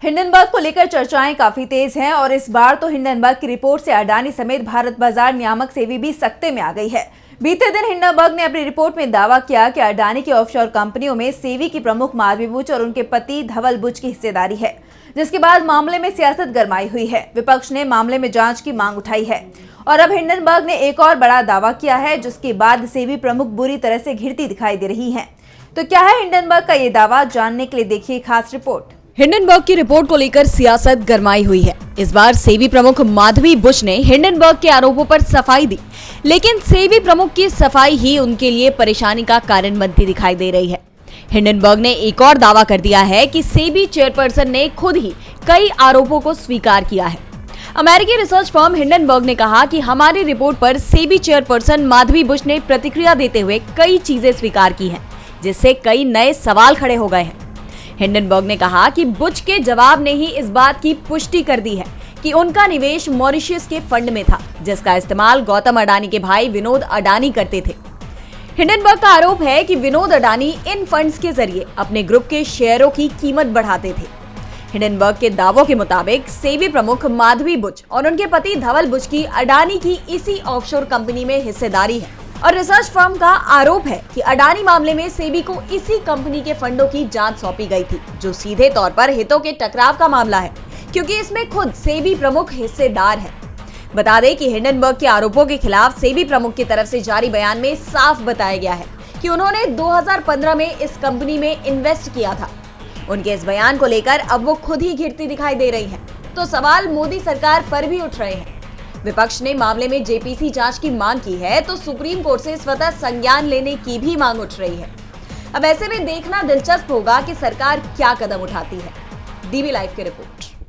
Hindenburg को लेकर चर्चाएं काफी तेज हैं और इस बार तो हिंडनबर्ग की रिपोर्ट से अडानी समेत भारत बाजार नियामक सेबी भी सकते में आ गई है। बीते दिन हिंडनबर्ग ने अपनी रिपोर्ट में दावा किया कि अडानी की ऑफशोर कंपनियों में सेबी की प्रमुख माधवी बुच और उनके पति धवल बुच की हिस्सेदारी है, जिसके बाद मामले में सियासत गरमाई हुई है। विपक्ष ने मामले में जांच की मांग उठाई है और अब हिंडनबर्ग ने एक और बड़ा दावा किया है, जिसके बाद सेबी प्रमुख बुरी तरह से घिरती दिखाई दे रही है। तो क्या है हिंडनबर्ग का ये दावा, जानने के लिए देखिए खास रिपोर्ट। हिंडनबर्ग की रिपोर्ट को लेकर सियासत गरमाई हुई है। इस बार सेबी प्रमुख माधवी बुच ने हिंडनबर्ग के आरोपों पर सफाई दी, लेकिन सेबी प्रमुख की सफाई ही उनके लिए परेशानी का कारण बनती दिखाई दे रही है। हिंडनबर्ग ने एक और दावा कर दिया है कि सेबी चेयरपर्सन ने खुद ही कई आरोपों को स्वीकार किया है। अमेरिकी रिसर्च फर्म हिंडनबर्ग ने कहा कि हमारी रिपोर्ट पर सेबी चेयरपर्सन माधवी बुच ने प्रतिक्रिया देते हुए कई चीजें स्वीकार की हैं, जिससे कई नए सवाल खड़े हो गए हैं। हिंडनबर्ग ने कहा कि बुच के जवाब ने ही इस बात की पुष्टि कर दी है कि उनका निवेश मॉरिशस के फंड में था, जिसका इस्तेमाल गौतम अडानी के भाई विनोद अडानी करते थे। हिंडनबर्ग का आरोप है कि विनोद अडानी इन फंड्स के जरिए अपने ग्रुप के शेयरों की कीमत बढ़ाते थे। हिंडनबर्ग के दावों के मुताबिक सेबी प्रमुख माधवी बुच और उनके पति धवल बुच की अडानी की इसी ऑफशोर कंपनी में हिस्सेदारी है और रिसर्च फर्म का आरोप है कि अडानी मामले में सेबी को इसी कंपनी के फंडों की जांच सौंपी गई थी, जो सीधे तौर पर हितों के टकराव का मामला है, क्योंकि इसमें खुद सेबी प्रमुख हिस्सेदार है। बता दें कि हिंडनबर्ग के आरोपों के खिलाफ सेबी प्रमुख की तरफ से जारी बयान में साफ बताया गया है कि उन्होंने 2015 में इस कंपनी में इन्वेस्ट किया था। उनके इस बयान को लेकर अब वो खुद ही घिरती दिखाई दे रही हैं, तो सवाल मोदी सरकार पर भी उठ रहे हैं। विपक्ष ने मामले में जेपीसी जांच की मांग की है, तो सुप्रीम कोर्ट से स्वतः संज्ञान लेने की भी मांग उठ रही है। अब ऐसे में देखना दिलचस्प होगा कि सरकार क्या कदम उठाती है। डीबी लाइव की रिपोर्ट।